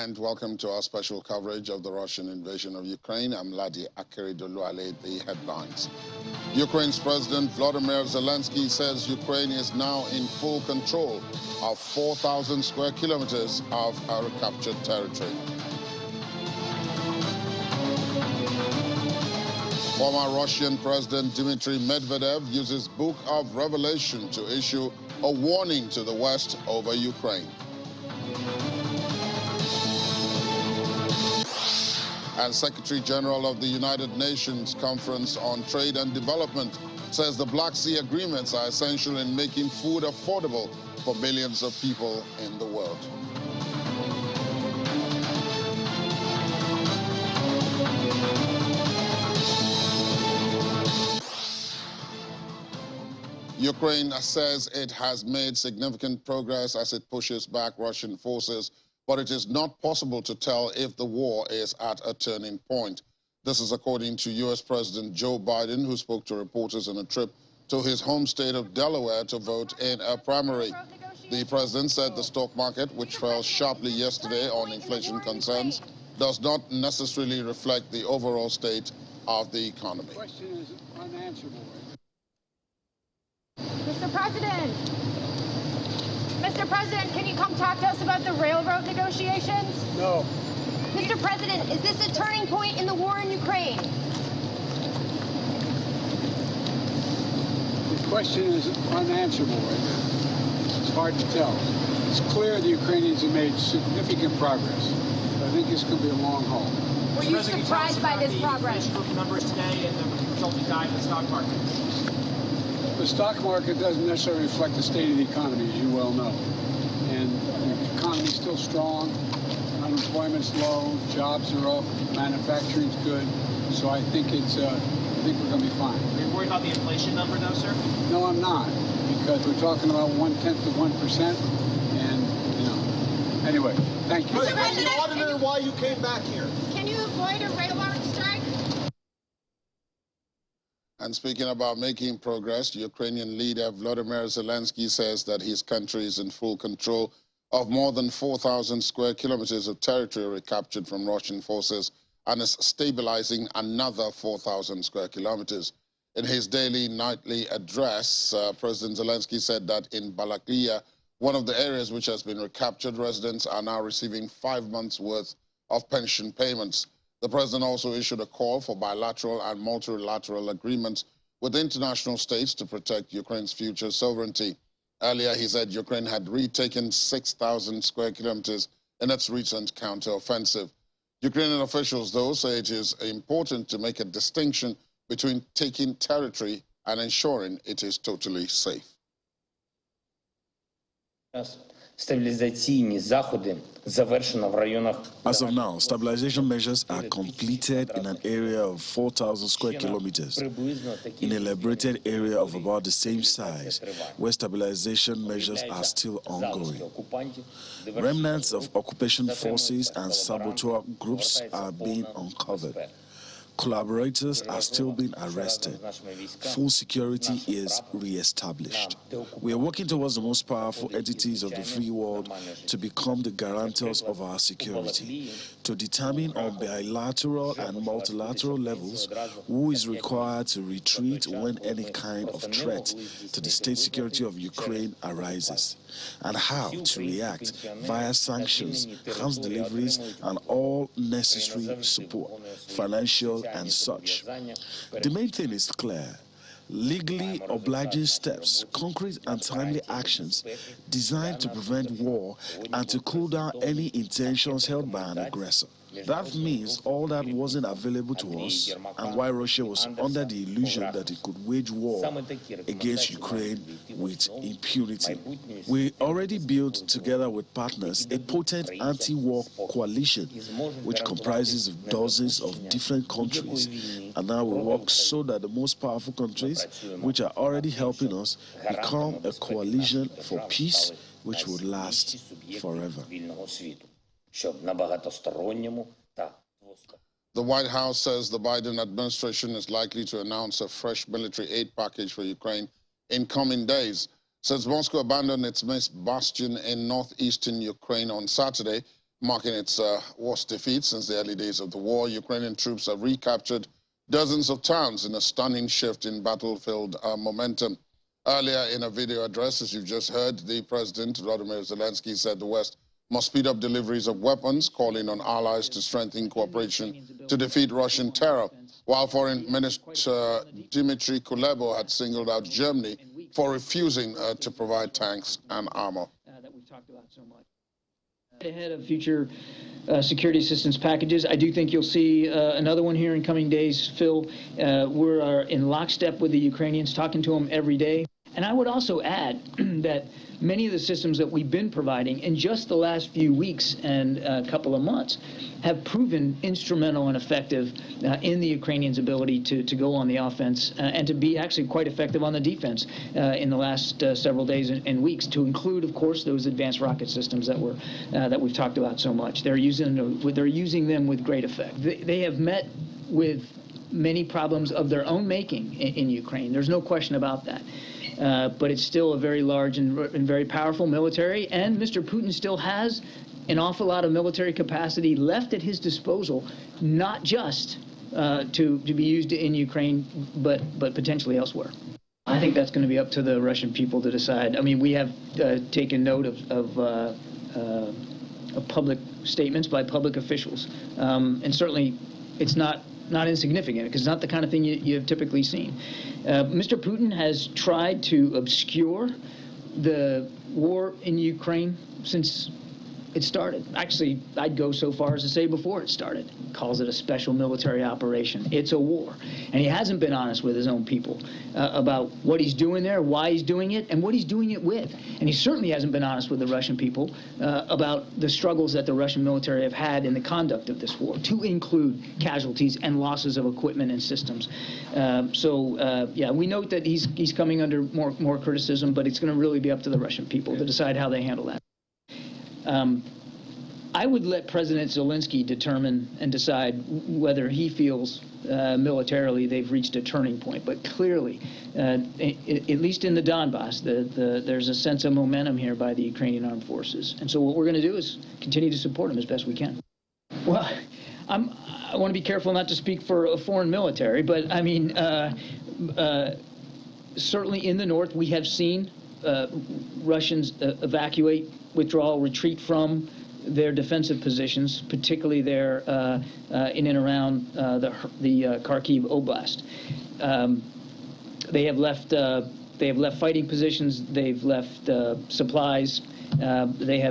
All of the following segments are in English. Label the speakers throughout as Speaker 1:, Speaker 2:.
Speaker 1: and welcome to our special coverage of the Russian invasion of Ukraine. I'm Ladi Akeridoluale, the headlines. Ukraine's President Volodymyr Zelensky says Ukraine is now in full control of 4,000 square kilometers of our recaptured territory. Former Russian President Dmitry Medvedev uses Book of Revelation to issue a warning to the West over Ukraine. And Secretary General of the United Nations Conference on Trade and Development says the Black Sea agreements are essential in making food affordable for millions of people in the world. Ukraine says it has made significant progress as it pushes back Russian forces, but it is not possible to tell if the war is at a turning point. This is according to U.S. President Joe Biden, who spoke to reporters on a trip to his home state of Delaware to vote in a primary. The president said the stock market, which fell sharply yesterday on inflation concerns, does not necessarily reflect the overall state of the economy.
Speaker 2: The question is unanswerable.
Speaker 3: Mr. President! Mr. President, can you come talk to us about the railroad negotiations?
Speaker 2: No.
Speaker 3: Mr. President, is this a turning point in the war in Ukraine?
Speaker 2: The question is unanswerable right now. It's hard to tell. It's clear the Ukrainians have made significant progress. But I think it's going to be a long haul.
Speaker 3: Were you surprised by this progress?
Speaker 4: The numbers today and the resulting dive in the stock market.
Speaker 2: The stock market doesn't necessarily reflect the state of the economy, as you well know. And the economy's still strong, unemployment's low, jobs are up, manufacturing's good. So I think we're going to be fine.
Speaker 4: Are you worried about the inflation number, though, sir?
Speaker 2: No, I'm not, because we're talking about 0.1% of 1%, and, you know. Anyway, thank you.
Speaker 5: Mr. President, I want to know why you came back here.
Speaker 3: Can you avoid a railroad strike?
Speaker 1: And speaking about making progress, Ukrainian leader Volodymyr Zelensky says that his country is in full control of more than 4,000 square kilometers of territory recaptured from Russian forces and is stabilizing another 4,000 square kilometers. In his daily nightly address, President Zelensky said that in Balaklia, one of the areas which has been recaptured, residents are now receiving 5 months' worth of pension payments. The president also issued a call for bilateral and multilateral agreements with international states to protect Ukraine's future sovereignty. Earlier, he said Ukraine had retaken 6,000 square kilometers in its recent counteroffensive. Ukrainian officials, though, say it is important to make a distinction between taking territory and ensuring it is totally safe.
Speaker 6: As of now, stabilization measures are completed in an area of 4,000 square kilometers, in a liberated area of about the same size, where stabilization measures are still ongoing. Remnants of occupation forces and saboteur groups are being uncovered. Collaborators are still being arrested. Full security is re-established. We are working towards the most powerful entities of the free world to become the guarantors of our security, to determine on bilateral and multilateral levels who is required to retreat when any kind of threat to the state security of Ukraine arises, and how to react via sanctions, arms deliveries, and all necessary support, financial and such. The main thing is clear. Legally obliging steps, concrete and timely actions designed to prevent war and to cool down any intentions held by an aggressor. That means all that wasn't available to us, and why Russia was under the illusion that it could wage war against Ukraine with impunity. We already built, together with partners, a potent anti-war coalition which comprises of dozens of different countries, and now we work so that the most powerful countries, which are already helping us, become a coalition for peace which would last forever.
Speaker 1: The White House says the Biden administration is likely to announce a fresh military aid package for Ukraine in coming days. Since Moscow abandoned its main bastion in northeastern Ukraine on Saturday, Marking its worst defeat since the early days of the war, Ukrainian troops have recaptured dozens of towns in a stunning shift in battlefield momentum. Earlier in a video address, as you've just heard, the President, Volodymyr Zelensky, said the West must speed up deliveries of weapons, calling on allies to strengthen cooperation to defeat Russian terror, while Foreign Minister Dmitry Kuleba had singled out Germany for refusing to provide tanks and armor.
Speaker 7: That we've talked about so much. Ahead of future security assistance packages, I do think you'll see another one here in coming days, Phil. We're in lockstep with the Ukrainians, talking to them every day. And I would also add that many of the systems that we've been providing in just the last few weeks and a couple of months have proven instrumental and effective in the Ukrainians' ability to go on the offense and to be actually quite effective on the defense in the last several days and weeks, to include, of course, those advanced rocket systems that we've talked about so much. They're using them with great effect. They have met with many problems of their own making in Ukraine. There's no question about that. But it's still a very large and very powerful military, and Mr. Putin still has an awful lot of military capacity left at his disposal, not just to be used in Ukraine, but potentially elsewhere. I think that's going to be up to the Russian people to decide. I mean, we have taken note of public statements by public officials, and certainly it's not insignificant, because it's not the kind of thing you've typically seen. Mr. Putin has tried to obscure the war in Ukraine since it started. Actually, I'd go so far as to say before it started. He calls it a special military operation. It's a war. And he hasn't been honest with his own people about what he's doing there, why he's doing it, and what he's doing it with. And he certainly hasn't been honest with the Russian people about the struggles that the Russian military have had in the conduct of this war, to include casualties and losses of equipment and systems. Yeah, we note that he's coming under more criticism, but it's going to really be up to the Russian people to decide how they handle that. I would let President Zelensky determine and decide whether he feels militarily they've reached a turning point. But clearly, at least in the Donbass, there's a sense of momentum here by the Ukrainian armed forces. And so what we're going to do is continue to support them as best we can. Well, I want to be careful not to speak for a foreign military, but I mean, certainly in the north, we have seen Russians evacuate, withdraw, retreat from their defensive positions, particularly there in and around the Kharkiv Oblast. They have left fighting positions. They've left supplies. They're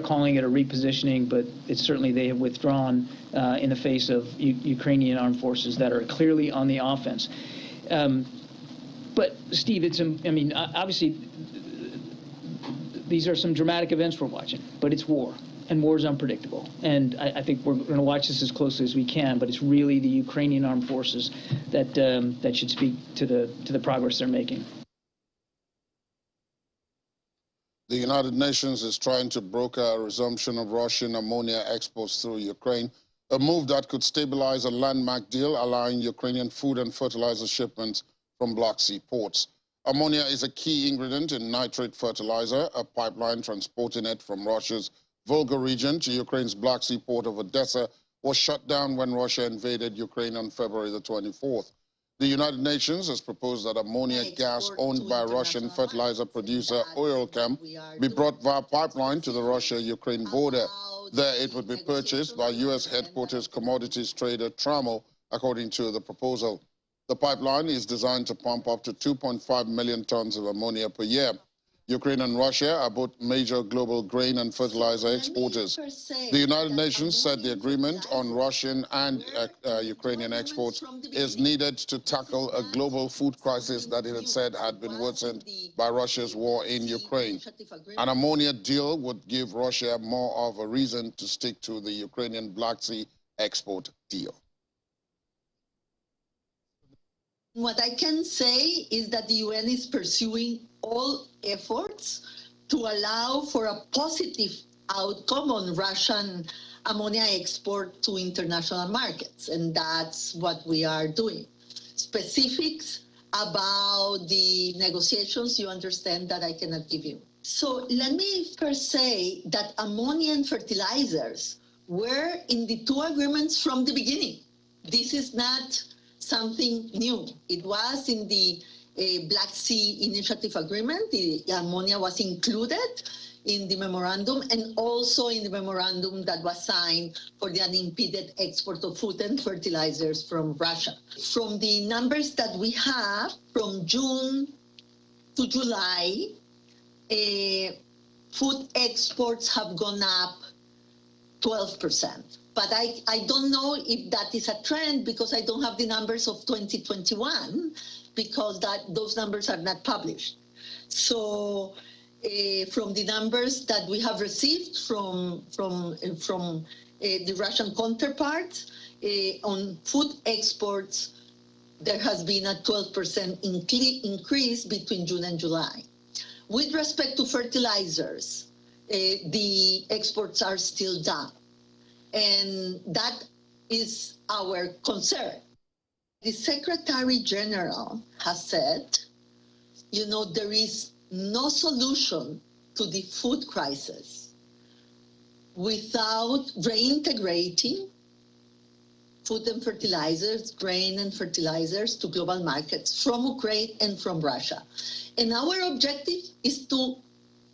Speaker 7: calling it a repositioning, but it's certainly they have withdrawn in the face of Ukrainian armed forces that are clearly on the offense. But Steve, I mean, obviously, these are some dramatic events we're watching, but it's war, and war is unpredictable. And I think we're going to watch this as closely as we can, but it's really the Ukrainian armed forces that should speak to the progress they're making.
Speaker 1: The United Nations is trying to broker a resumption of Russian ammonia exports through Ukraine, a move that could stabilize a landmark deal allowing Ukrainian food and fertilizer shipments from Black Sea ports. Ammonia is a key ingredient in nitrate fertilizer. A pipeline transporting it from Russia's Volga region to Ukraine's Black Sea port of Odessa was shut down when Russia invaded Ukraine on February the 24th. The United Nations has proposed that ammonia gas owned by Russian fertilizer producer Oilchem be brought via pipeline to the Russia-Ukraine border. There it would be purchased by U.S. headquarters commodities trader Tramo, according to the proposal. The pipeline is designed to pump up to 2.5 million tons of ammonia per year. Ukraine and Russia are both major global grain and fertilizer exporters. The United Nations said the agreement on Russian and Ukrainian exports is needed to tackle a global food crisis that it had said had been worsened by Russia's war in Ukraine. An ammonia deal would give Russia more of a reason to stick to the Ukrainian Black Sea export deal.
Speaker 8: What I can say is that the UN is pursuing all efforts to allow for a positive outcome on Russian ammonia export to international markets, and that's what we are doing. Specifics about the negotiations, you understand that I cannot give you. So let me first say that ammonia and fertilizers were in the two agreements from the beginning. This is not something new. It was in the Black Sea Initiative Agreement. The ammonia was included in the memorandum and also in the memorandum that was signed for the unimpeded export of food and fertilizers from Russia. From the numbers that we have from June to July, food exports have gone up 12%. But I don't know if that is a trend because I don't have the numbers of 2021 because those numbers are not published. So from the numbers that we have received from the Russian counterparts on food exports, there has been a 12% increase between June and July. With respect to fertilizers, the exports are still down. And that is our concern. The Secretary General has said, there is no solution to the food crisis without reintegrating food and fertilizers, grain and fertilizers to global markets from Ukraine and from Russia. And our objective is to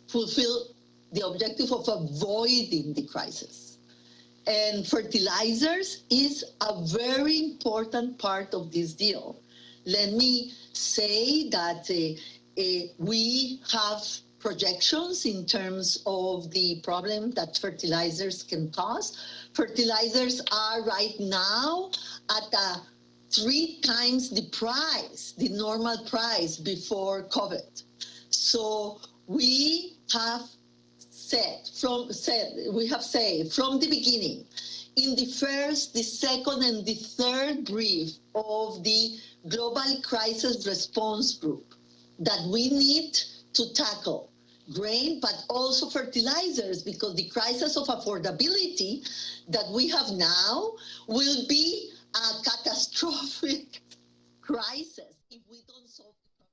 Speaker 8: fulfill the objective of avoiding the crisis. And fertilizers is a very important part of this deal. Let me say that we have projections in terms of the problem that fertilizers can cause. Fertilizers are right now at 3 times the price, the normal price before COVID. So we have said from the beginning, in the first, the second, and the third brief of the Global Crisis Response Group, that we need to tackle grain, but also fertilizers, because the crisis of affordability that we have now will be a catastrophic crisis if we don't solve the problem.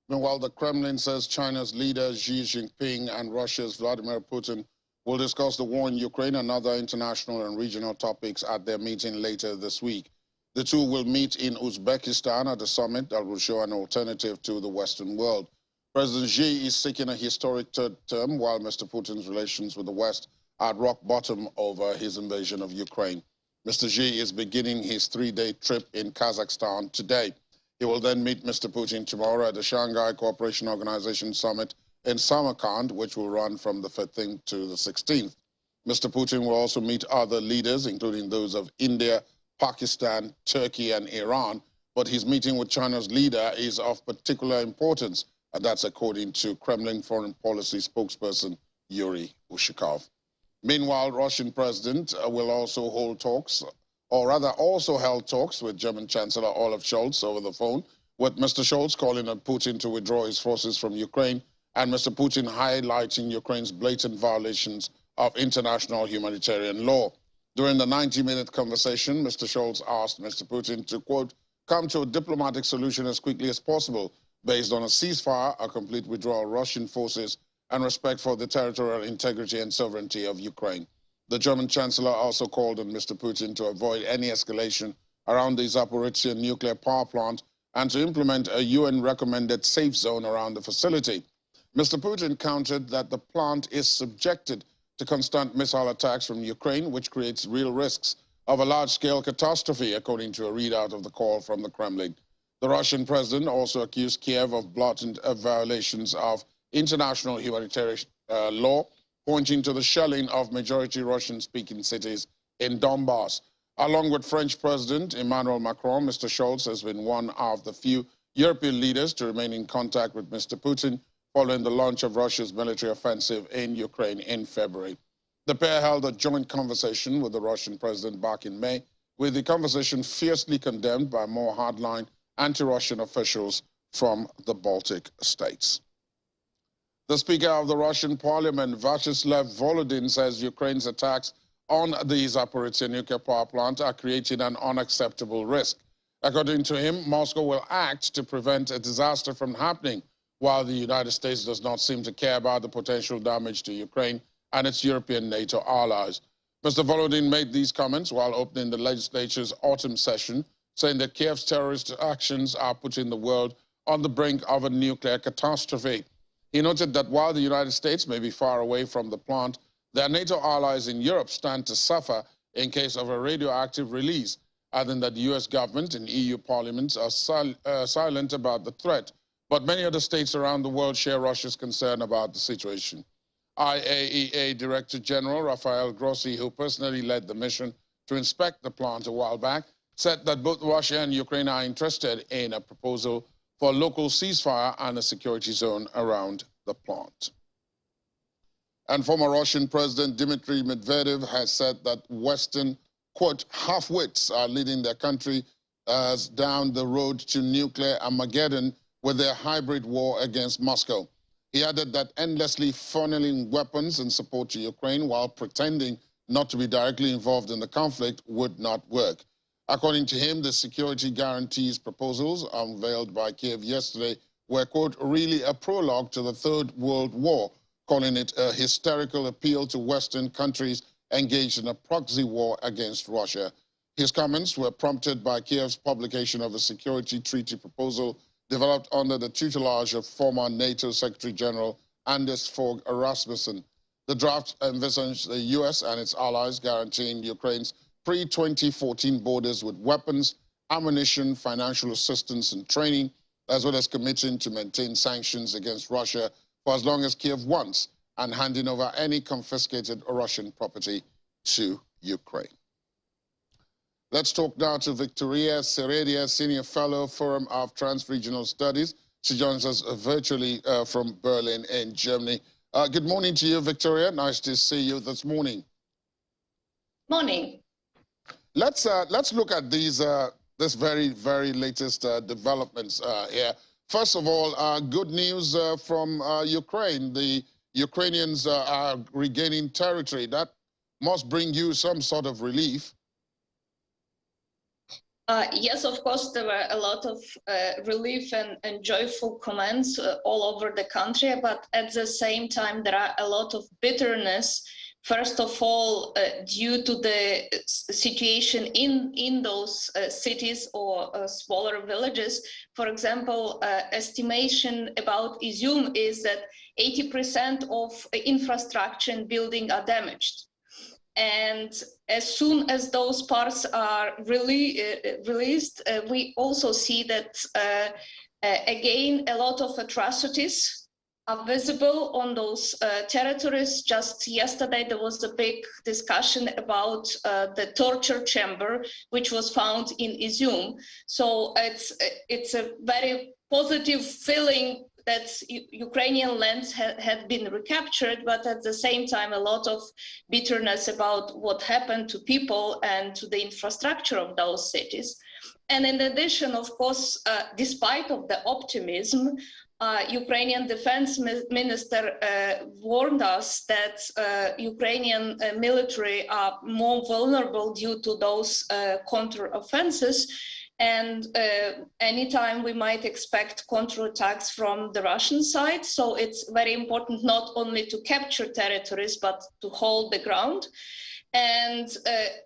Speaker 1: Meanwhile, the Kremlin says China's leader Xi Jinping and Russia's Vladimir Putin will discuss the war in Ukraine and other international and regional topics at their meeting later this week. The two will meet in Uzbekistan at a summit that will show an alternative to the Western world. President Xi is seeking a historic third term, while Mr. Putin's relations with the West are at rock bottom over his invasion of Ukraine. Mr. Xi is beginning his 3-day trip in Kazakhstan today. He will then meet Mr. Putin tomorrow at the Shanghai Cooperation Organization Summit in Samarkand, which will run from the 15th to the 16th. Mr. Putin will also meet other leaders, including those of India, Pakistan, Turkey, and Iran. But his meeting with China's leader is of particular importance, and that's according to Kremlin foreign policy spokesperson Yuri Ushakov. Meanwhile, Russian president will also hold talks, or rather also held talks with German Chancellor Olaf Scholz over the phone, with Mr. Scholz calling on Putin to withdraw his forces from Ukraine, and Mr. Putin highlighting Ukraine's blatant violations of international humanitarian law. During the 90-minute conversation, Mr. Scholz asked Mr. Putin to, quote, come to a diplomatic solution as quickly as possible, based on a ceasefire, a complete withdrawal of Russian forces, and respect for the territorial integrity and sovereignty of Ukraine. The German Chancellor also called on Mr. Putin to avoid any escalation around the Zaporizhzhia nuclear power plant and to implement a UN-recommended safe zone around the facility. Mr. Putin countered that the plant is subjected to constant missile attacks from Ukraine, which creates real risks of a large-scale catastrophe, according to a readout of the call from the Kremlin. The Russian president also accused Kiev of blatant violations of international humanitarian law, pointing to the shelling of majority Russian-speaking cities in Donbass. Along with French President Emmanuel Macron, Mr. Schultz has been one of the few European leaders to remain in contact with Mr. Putin following the launch of Russia's military offensive in Ukraine in February. The pair held a joint conversation with the Russian president back in May, with the conversation fiercely condemned by more hardline anti-Russian officials from the Baltic states. The Speaker of the Russian Parliament, Vyacheslav Volodin, says Ukraine's attacks on the Zaporizhzhia nuclear power plant are creating an unacceptable risk. According to him, Moscow will act to prevent a disaster from happening, while the United States does not seem to care about the potential damage to Ukraine and its European NATO allies. Mr. Volodin made these comments while opening the legislature's autumn session, saying that Kiev's terrorist actions are putting the world on the brink of a nuclear catastrophe. He noted that while the United States may be far away from the plant, their NATO allies in Europe stand to suffer in case of a radioactive release, adding that the US government and EU parliaments are silent about the threat. But many other states around the world share Russia's concern about the situation. IAEA Director General Rafael Grossi, who personally led the mission to inspect the plant a while back, said that both Russia and Ukraine are interested in a proposal for a local ceasefire and a security zone around the plant. And former Russian President Dmitry Medvedev has said that Western, quote, half-wits are leading their country down the road to nuclear Armageddon with their hybrid war against Moscow. He added that endlessly funneling weapons and support to Ukraine while pretending not to be directly involved in the conflict would not work. According to him, the security guarantees proposals unveiled by Kiev yesterday were, quote, really a prologue to the Third World War, calling it a hysterical appeal to Western countries engaged in a proxy war against Russia. His comments were prompted by Kiev's publication of a security treaty proposal developed under the tutelage of former NATO Secretary General Anders Fogh Rasmussen. The draft envisaged the US and its allies guaranteeing Ukraine's pre-2014 borders with weapons, ammunition, financial assistance and training, as well as committing to maintain sanctions against Russia for as long as Kiev wants and handing over any confiscated Russian property to Ukraine. Let's talk now to Victoria Serenia, Senior Fellow, Forum of Trans-Regional Studies. She joins us virtually from Berlin in Germany. Good morning to you, Victoria. Nice to see you this morning.
Speaker 9: Morning.
Speaker 1: Let's look at these this very latest developments here. First of all, good news from Ukraine. The Ukrainians are regaining territory. That must bring you some sort of relief.
Speaker 9: Yes, of course, there were a lot of relief and joyful comments all over the country, but at the same time, there are a lot of bitterness. First of all, due to the situation in those cities or smaller villages. For example, estimation about Izum is that 80% of infrastructure and building are damaged. And as soon as those parts are released, we also see that, again, a lot of atrocities are visible on those territories. Just yesterday, there was a big discussion about the torture chamber, which was found in Izum. So it's a very positive feeling that Ukrainian lands had been recaptured, but at the same time, a lot of bitterness about what happened to people and to the infrastructure of those cities. And in addition, of course, despite of the optimism, Ukrainian defense minister warned us that Ukrainian military are more vulnerable due to those counter-offenses. And anytime we might expect counterattacks from the Russian side. So it's very important not only to capture territories, but to hold the ground. And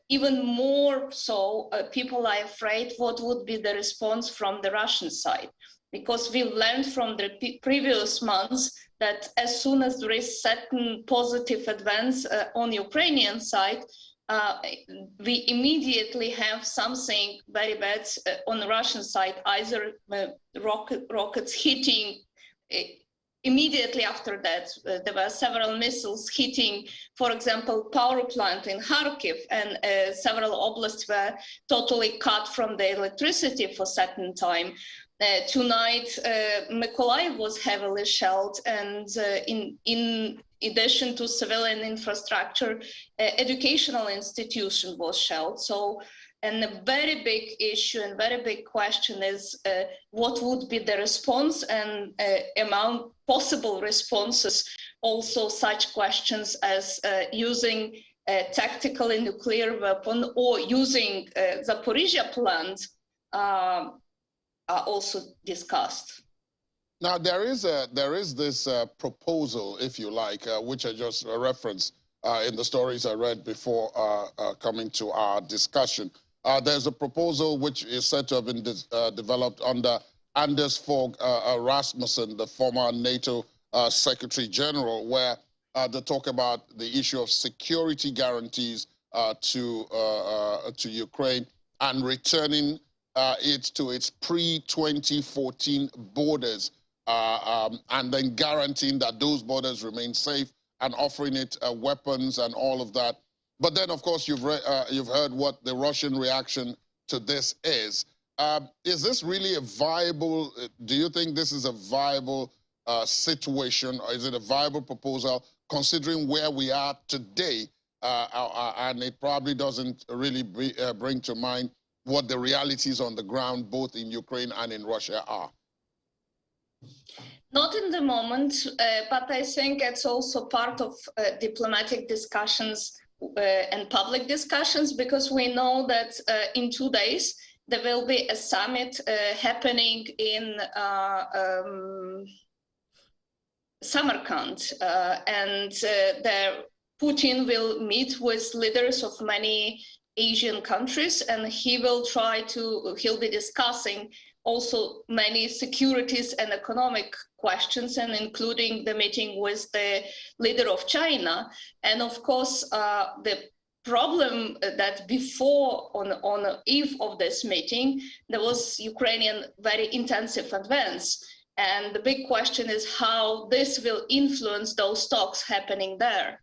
Speaker 9: even more so, people are afraid what would be the response from the Russian side. Because we learned from the previous months that as soon as there is certain positive advance on the Ukrainian side, we immediately have something very bad on the Russian side, either rockets hitting. Immediately after that, there were several missiles hitting, for example, power plant in Kharkiv, and several oblasts were totally cut from the electricity for a certain time. Tonight, Mykolaiv was heavily shelled, and in addition to civilian infrastructure, educational institution was shelled. So, and a very big issue and very big question is what would be the response, and among possible responses, also such questions as using a tactical and nuclear weapon or using Zaporizhia plant are also discussed.
Speaker 1: Now, there is this proposal, if you like, which I just referenced in the stories I read before coming to our discussion. There's a proposal which is said to have been developed under Anders Fogh Rasmussen, the former NATO Secretary General, where they talk about the issue of security guarantees to Ukraine and returning it to its pre-2014 borders, and then guaranteeing that those borders remain safe and offering it weapons and all of that. But then, of course, you've heard what the Russian reaction to this is. Is this really a viable, do you think this is a viable situation, or is it a viable proposal considering where we are today? And it probably doesn't really bring to mind what the realities on the ground, both in Ukraine and in Russia, are.
Speaker 9: Not in the moment, but I think it's also part of diplomatic discussions and public discussions, because we know that in 2 days there will be a summit happening in Samarkand, and there Putin will meet with leaders of many Asian countries, and he'll be discussing also many securities and economic questions, and including the meeting with the leader of China. And of course, the problem that before, on the eve of this meeting, there was Ukrainian very intensive advance. And the big question is how this will influence those talks happening there.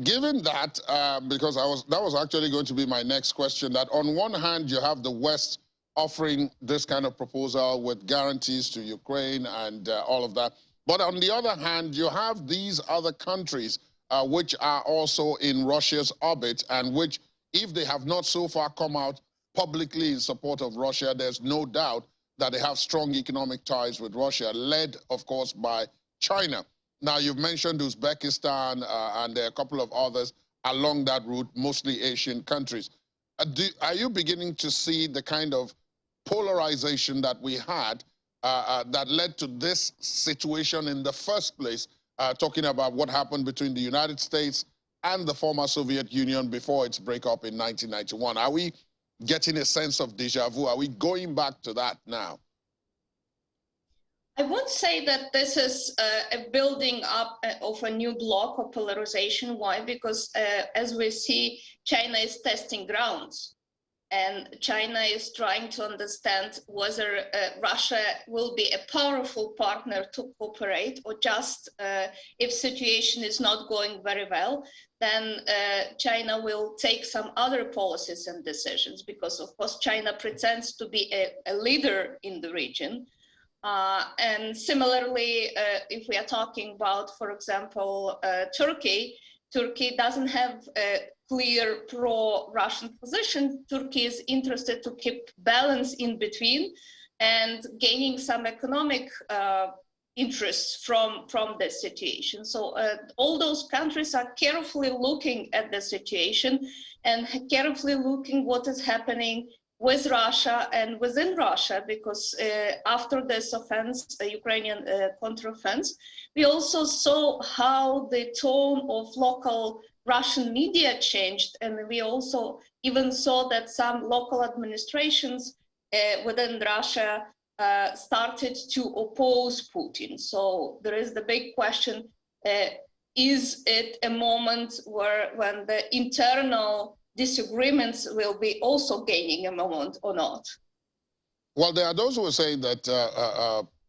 Speaker 1: Given that, because that was actually going to be my next question, that on one hand, you have the West offering this kind of proposal with guarantees to Ukraine and all of that. But on the other hand, you have these other countries which are also in Russia's orbit, and which, if they have not so far come out publicly in support of Russia, there's no doubt that they have strong economic ties with Russia, led, of course, by China. Now, you've mentioned Uzbekistan, and there are a couple of others along that route, mostly Asian countries. Are you beginning to see the kind of polarization that we had that led to this situation in the first place, talking about what happened between the United States and the former Soviet Union before its breakup in 1991? Are we getting a sense of deja vu? Are we going back to that now?
Speaker 9: I would say that this is a building up of a new block of polarization. Why? Because as we see, China is testing grounds, and China is trying to understand whether Russia will be a powerful partner to cooperate, or just if situation is not going very well, then China will take some other policies and decisions, because of course China pretends to be a leader in the region. And similarly, if we are talking about, for example, Turkey doesn't have a clear pro-Russian position. Turkey is interested to keep balance in between and gaining some economic interests from this situation. So all those countries are carefully looking at the situation and carefully looking what is happening with Russia and within Russia, because after this offense, the Ukrainian counteroffense, we also saw how the tone of local Russian media changed, and we also even saw that some local administrations within Russia started to oppose Putin. So there is the big question, is it a moment when the internal disagreements will be also gaining a moment or not?
Speaker 1: Well, there are those who are saying that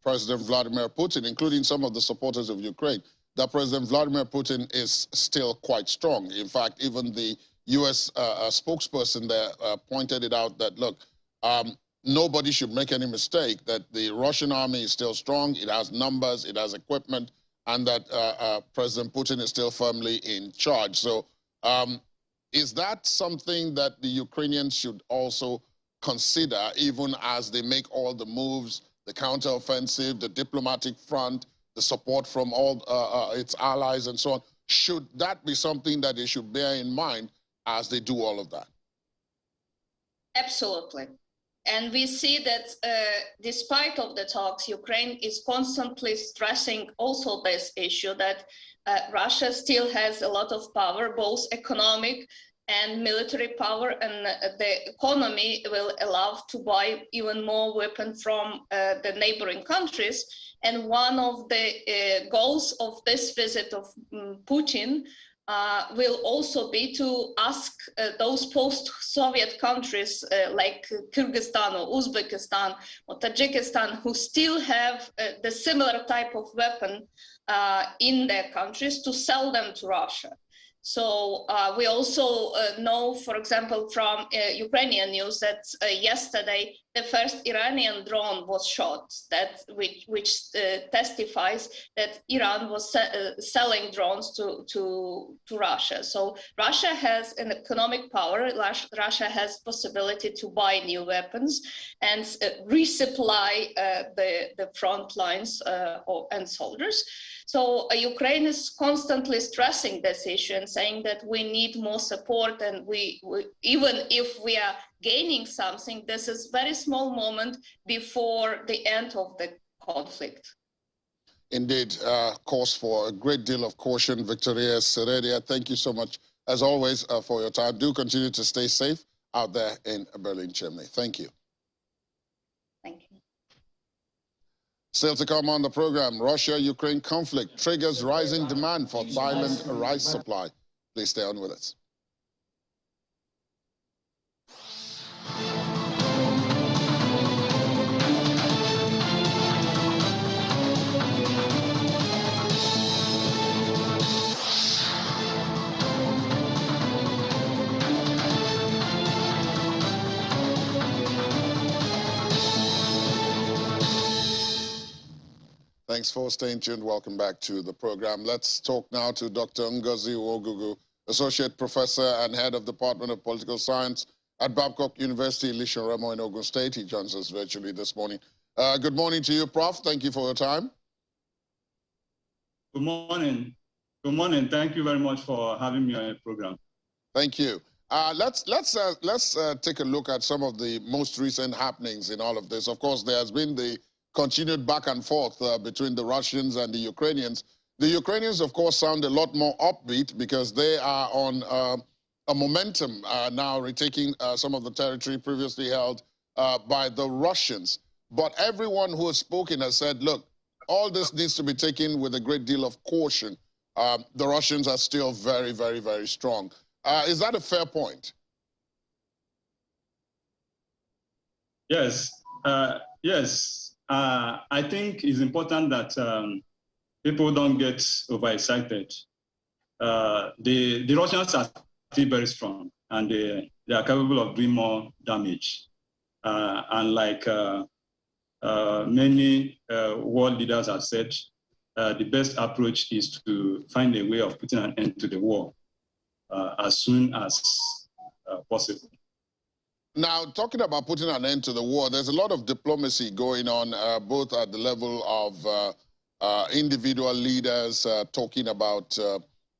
Speaker 1: President Vladimir Putin, including some of the supporters of Ukraine, that President Vladimir Putin is still quite strong. In fact, even the U.S. Spokesperson there pointed it out that, look, nobody should make any mistake, that the Russian army is still strong, it has numbers, it has equipment, and that President Putin is still firmly in charge. So is that something that the Ukrainians should also consider, even as they make all the moves, the counteroffensive, the diplomatic front, the support from all its allies and so on? Should that be something that they should bear in mind as they do all of that?
Speaker 9: Absolutely. And we see that despite of the talks, Ukraine is constantly stressing also this issue that Russia still has a lot of power, both economic and military power, and the economy will allow to buy even more weapons from the neighboring countries. And one of the goals of this visit of Putin will also be to ask those post-Soviet countries like Kyrgyzstan or Uzbekistan or Tajikistan who still have the similar type of weapon in their countries to sell them to Russia. So we also know, for example, from Ukrainian news that yesterday the first Iranian drone was shot, which testifies that Iran was selling drones to Russia. So Russia has an economic power. Russia has possibility to buy new weapons and resupply the front lines and soldiers. So Ukraine is constantly stressing this issue and saying that we need more support, and we even if we are gaining something, this is very small moment before the end of the conflict.
Speaker 1: Indeed, cause for a great deal of caution. Victoria Serenia, thank you so much, as always, for your time. Do continue to stay safe out there in Berlin, Germany. Thank you.
Speaker 9: Thank you.
Speaker 1: Still to come on the program, Russia-Ukraine conflict triggers rising demand for Thailand rice supply. Please stay on with us. Thanks for staying tuned. Welcome back to the program. Let's talk now to Dr. Ngozi Uwogugu, Associate Professor and Head of Department of Political Science at Babcock University, Alicia Ramo in Ogun State. He joins us virtually this morning. Good morning to you, Prof. Thank you for your time.
Speaker 10: Good morning. Good morning. Thank you very much for having me on your program.
Speaker 1: Thank you. Let's take a look at some of the most recent happenings in all of this. Of course, there has been the continued back and forth between the Russians and the Ukrainians. The Ukrainians, of course, sound a lot more upbeat because they are on a momentum now, retaking some of the territory previously held by the Russians. But everyone who has spoken has said, look, all this needs to be taken with a great deal of caution. The Russians are still very, very, very strong. Is that a fair point?
Speaker 10: Yes. Yes. I think it's important that people don't get overexcited. The Russians are still very strong, and they are capable of doing more damage. And like many world leaders have said, the best approach is to find a way of putting an end to the war as soon as possible.
Speaker 1: Now, talking about putting an end to the war, there's a lot of diplomacy going on, both at the level of individual leaders talking about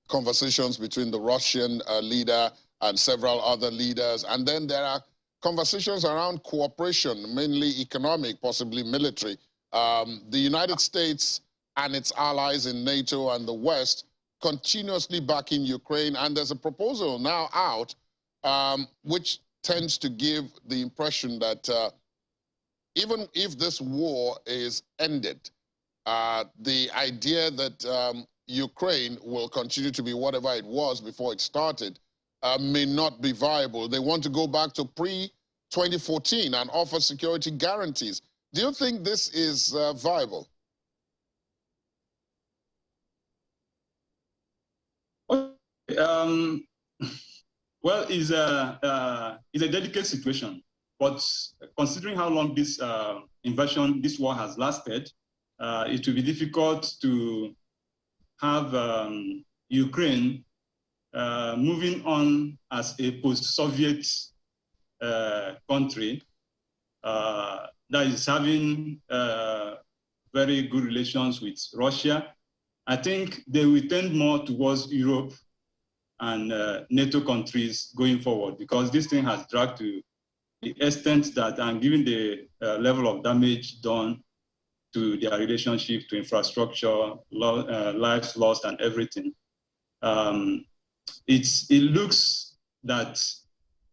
Speaker 1: conversations between the Russian leader and several other leaders. And then there are conversations around cooperation, mainly economic, possibly military. The United States and its allies in NATO and the West continuously backing Ukraine. And there's a proposal now out which tends to give the impression that even if this war is ended, the idea that Ukraine will continue to be whatever it was before it started may not be viable. They want to go back to pre-2014 and offer security guarantees. Do you think this is viable?
Speaker 10: Well, it's a delicate situation, but considering how long this invasion, this war has lasted, it will be difficult to have Ukraine moving on as a post-Soviet country that is having very good relations with Russia. I think they will tend more towards Europe and NATO countries going forward, because this thing has dragged to extent that, and given the level of damage done to their relationship, to infrastructure, lives lost, and everything, it looks that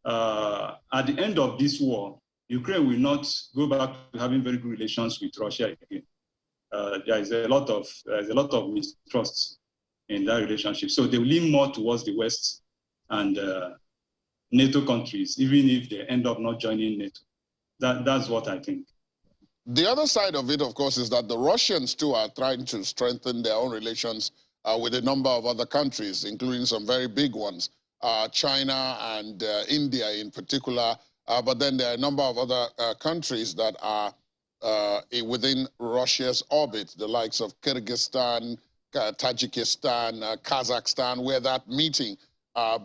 Speaker 10: at the end of this war, Ukraine will not go back to having very good relations with Russia again. There is a lot of mistrust in that relationship. So they will lean more towards the West and NATO countries, even if they end up not joining NATO. That's what I think.
Speaker 1: The other side of it, of course, is that the Russians, too, are trying to strengthen their own relations with a number of other countries, including some very big ones, China and India in particular. But then there are a number of other countries that are within Russia's orbit, the likes of Kyrgyzstan, Tajikistan, Kazakhstan, where that meeting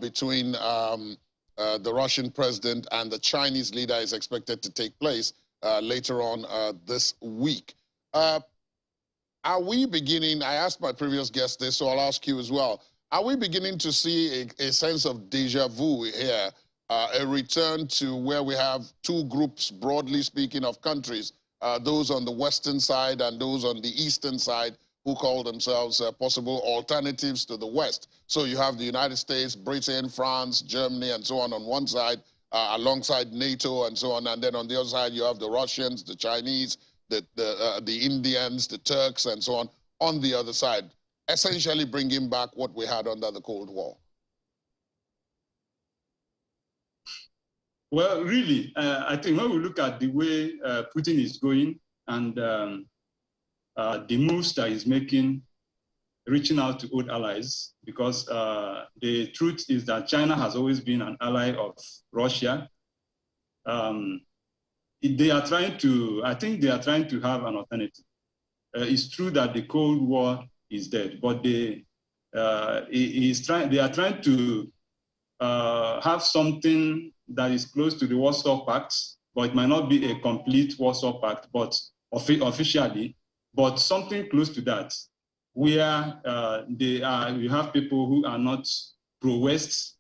Speaker 1: between the Russian president and the Chinese leader is expected to take place later on this week. Are we beginning, I asked my previous guest this, so I'll ask you as well, are we beginning to see a sense of deja vu here, a return to where we have two groups, broadly speaking, of countries, those on the western side and those on the eastern side, who call themselves possible alternatives to the West? So you have the United States, Britain, France, Germany, and so on one side, alongside NATO and so on. And then on the other side, you have the Russians, the Chinese, the Indians, the Turks, and so on the other side, essentially bringing back what we had under the Cold War.
Speaker 10: Well, really, I think when we look at the way Putin is going and the moves that he's making, reaching out to old allies, because the truth is that China has always been an ally of Russia. They are trying to, I think they are trying to have an alternative. It's true that the Cold War is dead, but they are trying to have something that is close to the Warsaw Pact, but it might not be a complete Warsaw Pact, but officially, but something close to that, where you have people who are not pro-West,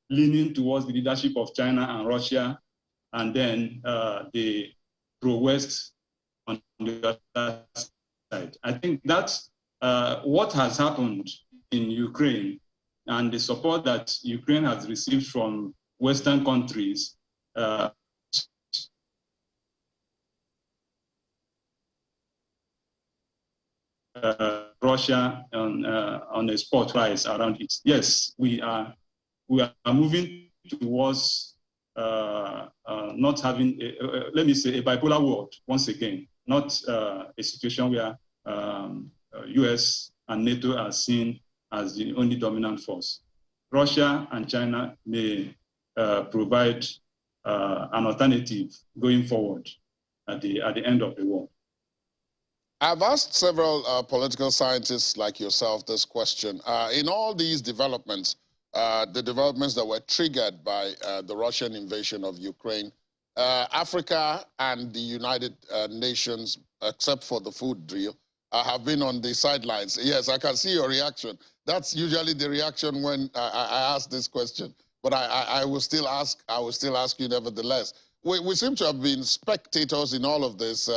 Speaker 10: leaning towards the leadership of China and Russia, and then the pro-West on the other side. I think that's what has happened in Ukraine, and the support that Ukraine has received from Western countries Russia on a spot rise around it. Yes, we are moving towards not having, let me say, a bipolar world once again, not a situation where US and NATO are seen as the only dominant force. Russia and China may provide an alternative going forward at the end of the war.
Speaker 1: I've asked several political scientists like yourself this question. In all these developments, the developments that were triggered by the Russian invasion of Ukraine, Africa and the United Nations, except for the food deal, have been on the sidelines. Yes, I can see your reaction. That's usually the reaction when I ask this question. But I will still ask you nevertheless. We seem to have been spectators in all of this.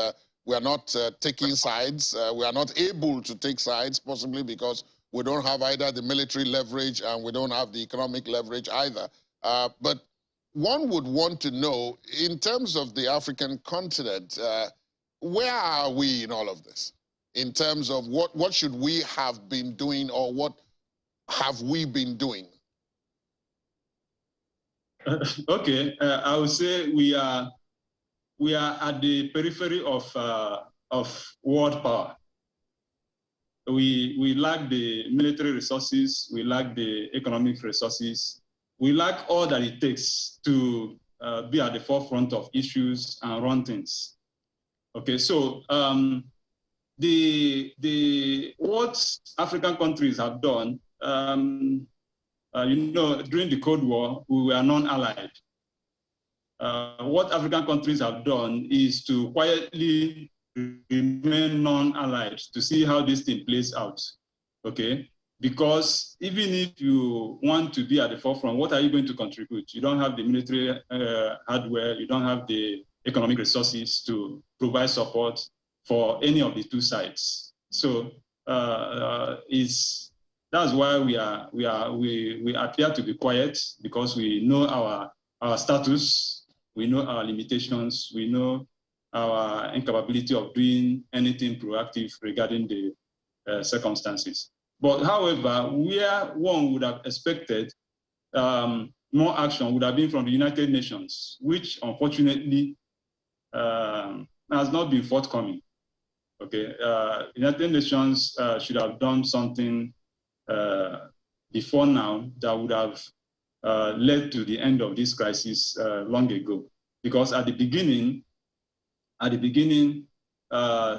Speaker 1: We are not taking sides. We are not able to take sides, possibly because we don't have either the military leverage and we don't have the economic leverage either. But one would want to know, in terms of the African continent, where are we in all of this? In terms of what should we have been doing, or what have we been doing?
Speaker 10: Okay, I would say we are at the periphery of world power. We lack the military resources, we lack the economic resources, we lack all that it takes to be at the forefront of issues and run things. Okay, so what African countries have done, during the Cold War, we were non-allied. What African countries have done is to quietly remain non-allied to see how this thing plays out, okay? because even if you want to be at the forefront, what are you going to contribute? You don't have the military hardware, you don't have the economic resources to provide support for any of the two sides. So that's why we appear to be quiet, because we know our status, we know our limitations, we know our incapability of doing anything proactive regarding the circumstances. But however, where one would have expected more action would have been from the United Nations, which unfortunately has not been forthcoming. Okay, United Nations should have done something before now that would have led to the end of this crisis long ago. Because at the beginning,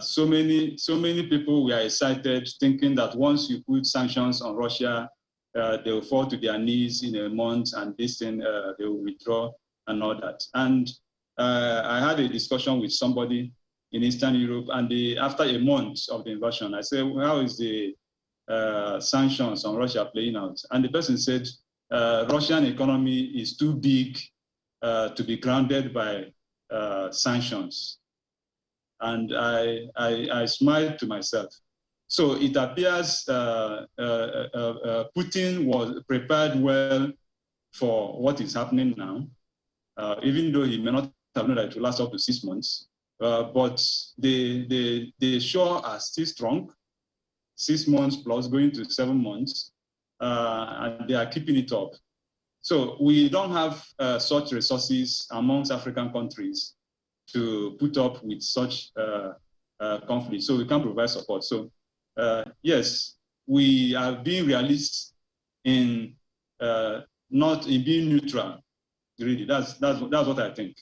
Speaker 10: so many people were excited, thinking that once you put sanctions on Russia, they will fall to their knees in a month, and this thing they will withdraw and all that. And I had a discussion with somebody in Eastern Europe, and after a month of the invasion, I said, well, how is the sanctions on Russia playing out? And the person said, Russian economy is too big to be grounded by sanctions. And I smiled to myself. So it appears Putin was prepared well for what is happening now, even though he may not have known that it will last up to 6 months. But they sure are still strong, 6 months plus, going to 7 months, and they are keeping it up. So we don't have such resources amongst African countries to put up with such conflict, so we can provide support. So yes, we are being realists in not in being neutral. Really, that's what I think.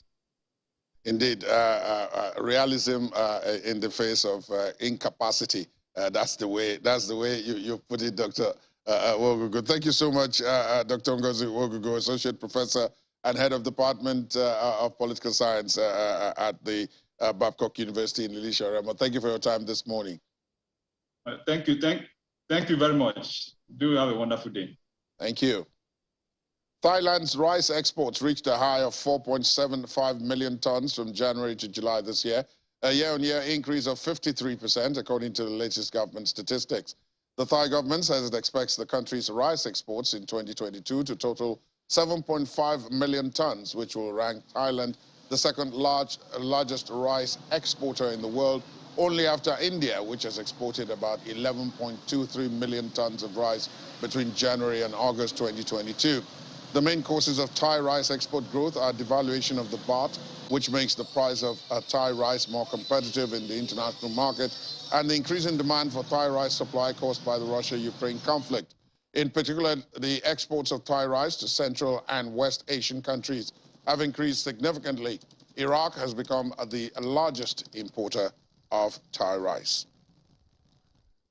Speaker 1: Indeed, realism in the face of incapacity. That's the way you put it, Dr. Wogugu. Thank you so much, Dr. Ngozi Wogugu, Associate Professor and Head of Department of Political Science at the Babcock University in Alicia Ramo. Thank you for your time this morning.
Speaker 10: Thank you very much. Do have a wonderful day.
Speaker 1: Thank you. Thailand's rice exports reached a high of 4.75 million tons from January to July this year, a year-on-year increase of 53%, according to the latest government statistics. The Thai government says it expects the country's rice exports in 2022 to total 7.5 million tons, which will rank Thailand the second largest rice exporter in the world, only after India, which has exported about 11.23 million tons of rice between January and August 2022. The main causes of Thai rice export growth are devaluation of the baht, which makes the price of Thai rice more competitive in the international market, and the increasing demand for Thai rice supply caused by the Russia-Ukraine conflict. In particular, the exports of Thai rice to Central and West Asian countries have increased significantly. Iraq has become the largest importer of Thai rice.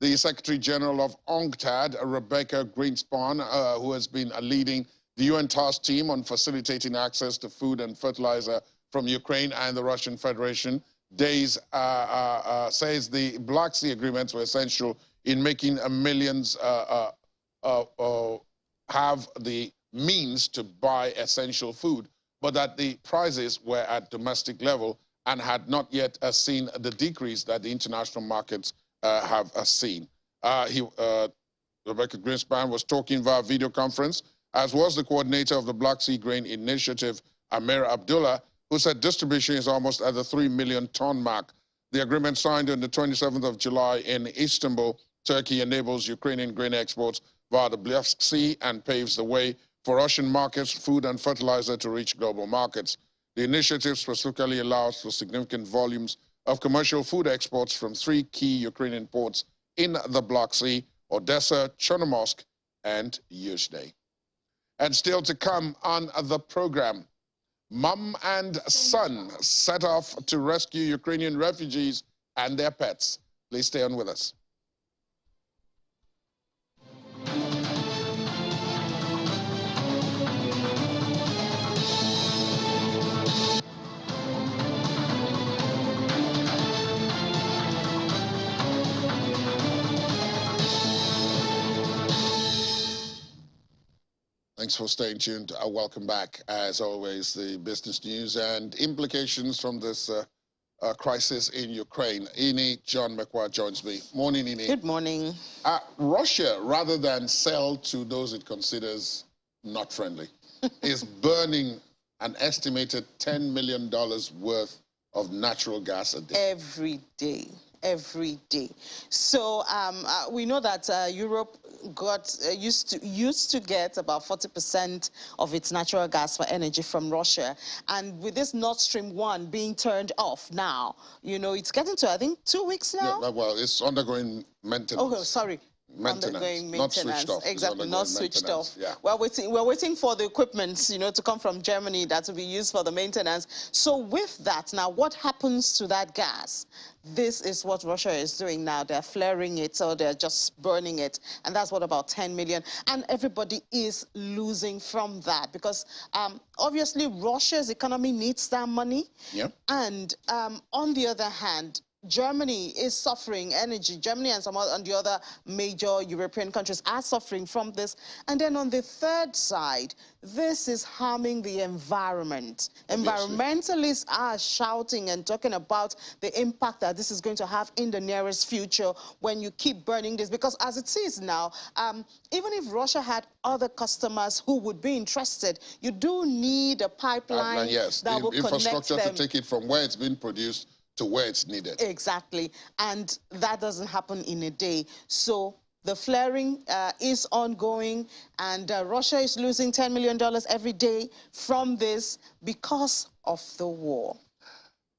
Speaker 1: The Secretary General of UNCTAD, Rebecca Greenspan, who has been leading the UN task team on facilitating access to food and fertilizer from Ukraine and the Russian Federation, says the Black Sea agreements were essential in making millions have the means to buy essential food, but that the prices were at domestic level and had not yet seen the decrease that the international markets have seen. Rebecca Greenspan was talking via video conference, as was the coordinator of the Black Sea Grain Initiative, Amir Abdullah, who said distribution is almost at the 3 million ton mark. The agreement signed on the 27th of July in Istanbul, Turkey, enables Ukrainian grain exports via the Black Sea and paves the way for Russian markets, food and fertilizer to reach global markets. The initiative specifically allows for significant volumes of commercial food exports from 3 key Ukrainian ports in the Black Sea: Odessa, Chernomorsk, and Yuzhny. And still to come on the program, mom and son set off to rescue Ukrainian refugees and their pets. Please stay on with us. Thanks for staying tuned. Welcome back. As always, the business news and implications from this crisis in Ukraine. Ini John McQuarrie joins me. Morning, Ini.
Speaker 11: Good morning.
Speaker 1: Russia, rather than sell to those it considers not friendly, is burning an estimated $10 million worth of natural gas a day.
Speaker 11: Every day. So we know that Europe used to get about 40% of its natural gas for energy from Russia, and with this Nord Stream 1 being turned off now, you know, it's getting to, I think, 2 weeks now.
Speaker 1: Yeah, well, it's undergoing maintenance.
Speaker 11: Oh, sorry.
Speaker 1: Maintenance, not switched off.
Speaker 11: Exactly, not switched off.
Speaker 1: Yeah.
Speaker 11: We're waiting for the equipment, you know, to come from Germany that will be used for the maintenance. So with that, now what happens to that gas? This is what Russia is doing now. They're flaring it, or they're just burning it, and that's what, about 10 million. And everybody is losing from that because obviously Russia's economy needs that money.
Speaker 1: Yeah.
Speaker 11: And on the other hand, Germany is suffering energy. Germany and some of the other major European countries are suffering from this. And then on the third side, this is harming the environment. Environmentalists are shouting and talking about the impact that this is going to have in the nearest future when you keep burning this. Because as it is now, even if Russia had other customers who would be interested, you do need a pipeline that will connect them.
Speaker 1: Infrastructure to take it from where it's been produced to where it's needed.
Speaker 11: Exactly. And that doesn't happen in a day. So the flaring is ongoing, and Russia is losing $10 million every day from this because of the war.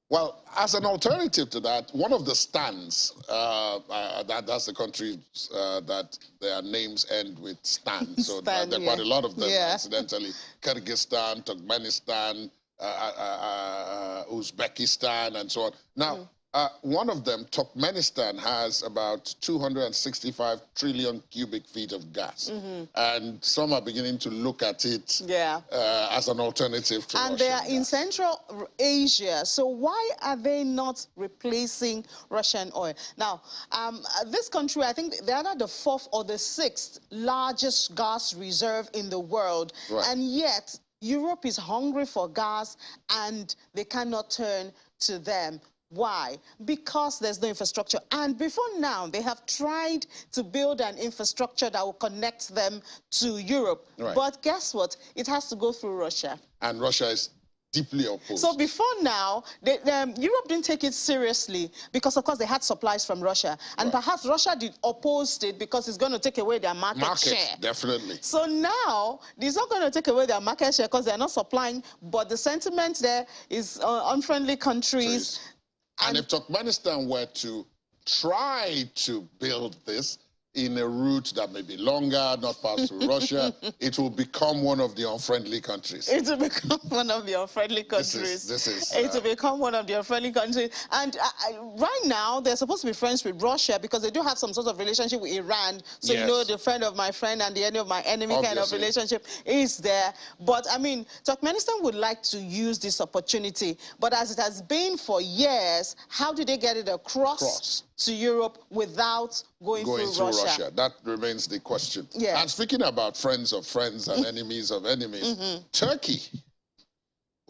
Speaker 1: Well, as an alternative to that, one of the stands, that's the countries that their names end with stan. So there are quite a lot of them, incidentally. Kyrgyzstan, Turkmenistan, Uzbekistan, and so on. Now, one of them, Turkmenistan, has about 265 trillion cubic feet of gas. And some are beginning to look at it as an alternative to Russian
Speaker 11: they are in
Speaker 1: gas.
Speaker 11: Central Asia. So why are they not replacing Russian oil? Now, this country, I think they're not the 4th or the 6th largest gas reserve in the world. And yet, Europe is hungry for gas, and they cannot turn to them. Why? Because there's no infrastructure. And before now, they have tried to build an infrastructure that will connect them to Europe. But guess what? It has to go through Russia.
Speaker 1: And Russia is deeply opposed.
Speaker 11: So before now, Europe didn't take it seriously because, of course, they had supplies from Russia. And perhaps Russia opposed it because it's going to take away their market share.
Speaker 1: Definitely.
Speaker 11: So now, it's not going to take away their market share because they're not supplying, but the sentiment there is unfriendly countries.
Speaker 1: And if Turkmenistan were to try to build this in a route that may be longer, not pass through Russia, it will become one of the unfriendly countries.
Speaker 11: It will become one of the unfriendly countries. It will become one of the unfriendly countries. And right now, they're supposed to be friends with Russia because they do have some sort of relationship with Iran. So, you know, the friend of my friend and the enemy of my enemy kind of relationship is there. But, I mean, Turkmenistan would like to use this opportunity. But as it has been for years, how do they get it across to Europe without going through Russia?
Speaker 1: That remains the question.
Speaker 11: Yeah.
Speaker 1: And speaking about friends of friends and enemies of enemies, Turkey,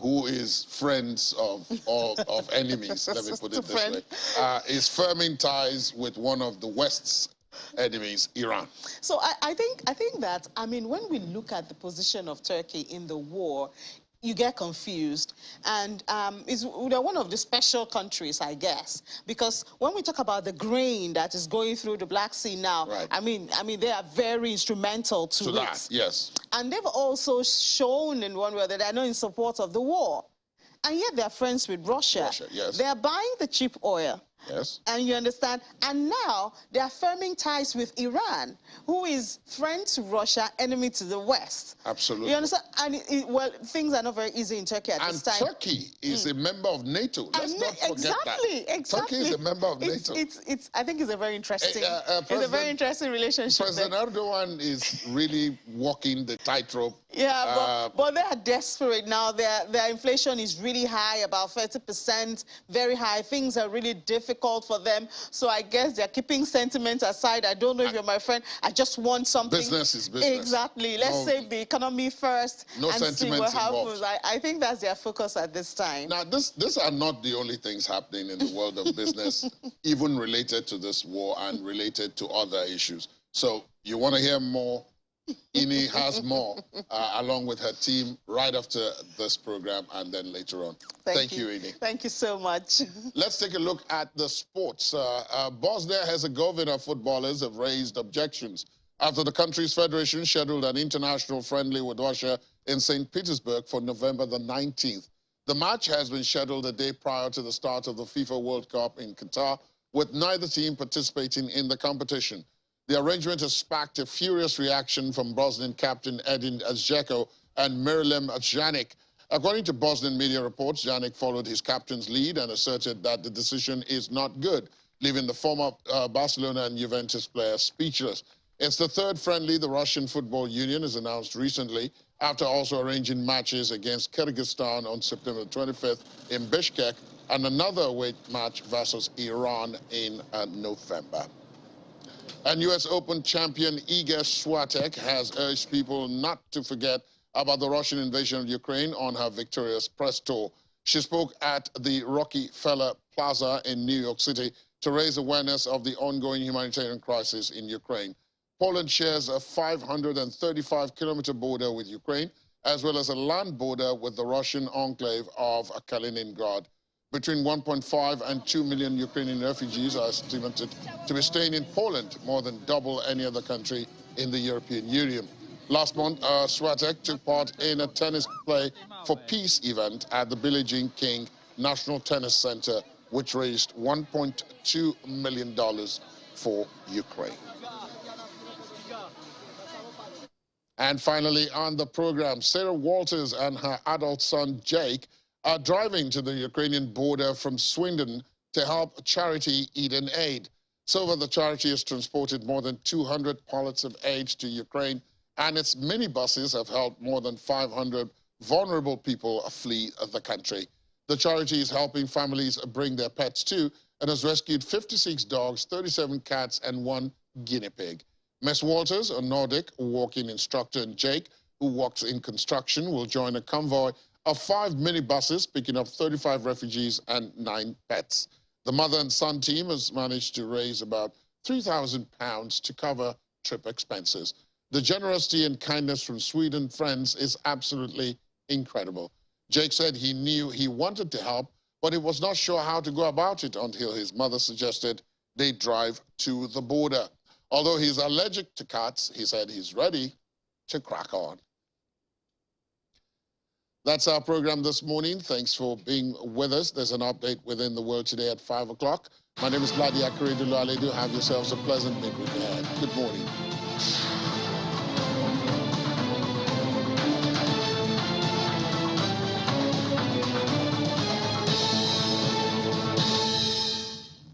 Speaker 1: who is friends of enemies, let me put it this way, is firming ties with one of the West's enemies, Iran. So
Speaker 11: I think that, I mean, when we look at the position of Turkey in the war, you get confused, and they're one of the special countries, I guess, because when we talk about the grain that is going through the Black Sea now, I mean, they are very instrumental to
Speaker 1: that. Yes.
Speaker 11: And they've also shown in one way that they're not in support of the war, and yet they're friends with Russia. They're buying the cheap oil.
Speaker 1: Yes.
Speaker 11: And you understand? And now they are firming ties with Iran, who is friend to Russia, enemy to the West.
Speaker 1: Absolutely.
Speaker 11: You understand? And, well, things are not very easy in Turkey at this time.
Speaker 1: And Turkey is a member of NATO. Let's not forget that. Turkey is a member of NATO.
Speaker 11: I think it's a very interesting, it's a very interesting relationship.
Speaker 1: President Erdogan is really walking the tightrope.
Speaker 11: Yeah, but they are desperate now. Their inflation is really high, about 30%, very high. Things are really difficult difficult for them. So I guess they're keeping sentiment aside. I don't know if you're my friend. I just want something.
Speaker 1: Business is business.
Speaker 11: Exactly. Let's save the economy first
Speaker 1: no
Speaker 11: and see what happens.
Speaker 1: involved.
Speaker 11: I think that's their focus at this time.
Speaker 1: Now, these are not the only things happening in the world of business, even related to this war and related to other issues. So you want to hear more? Ini has more, along with her team, right after this program and then later on. Thank you, Ini.
Speaker 11: Thank you so much.
Speaker 1: Let's take a look at the sports. Bosnia Herzegovina footballers have raised objections after the country's federation scheduled an international friendly with Russia in St. Petersburg for November the 19th. The match has been scheduled a day prior to the start of the FIFA World Cup in Qatar, with neither team participating in the competition. The arrangement has sparked a furious reaction from Bosnian captain Edin Dzeko and Miralem Pjanic. According to Bosnian media reports, Pjanic followed his captain's lead and asserted that the decision is not good, leaving the former Barcelona and Juventus player speechless. It's the third friendly the Russian Football Union has announced recently, after also arranging matches against Kyrgyzstan on September 25th in Bishkek and another away match versus Iran in November. And U.S. Open champion Iga Swiatek has urged people not to forget about the Russian invasion of Ukraine on her victorious press tour. She spoke at the Rockefeller Plaza in New York City to raise awareness of the ongoing humanitarian crisis in Ukraine. Poland shares a 535-kilometer border with Ukraine, as well as a land border with the Russian enclave of Kaliningrad. Between 1.5 and 2 million Ukrainian refugees are estimated to be staying in Poland, more than double any other country in the European Union. Last month, Swiatek took part in a tennis play for peace event at the Billie Jean King National Tennis Center, which raised $1.2 million for Ukraine. And finally, on the program, Sarah Walters and her adult son, Jake, are driving to the Ukrainian border from Swindon to help charity Eden Aid. So far, the charity has transported more than 200 pallets of aid to Ukraine, and its minibuses have helped more than 500 vulnerable people flee the country. The charity is helping families bring their pets too, and has rescued 56 dogs, 37 cats, and 1 guinea pig. Ms. Walters, a Nordic walking instructor, and Jake, who works in construction, will join a convoy of 5 minibuses picking up 35 refugees and 9 pets. The mother and son team has managed to raise about £3,000 to cover trip expenses. The generosity and kindness from Sweden friends is absolutely incredible. Jake said he knew he wanted to help, but he was not sure how to go about it until his mother suggested they drive to the border. Although he's allergic to cats, he said he's ready to crack on. That's our program this morning. Thanks for being with us. There's an update within the world today at 5 o'clock. My name is Vladi Akere Dulualedu. Have yourselves a pleasant midweek ahead. Good morning.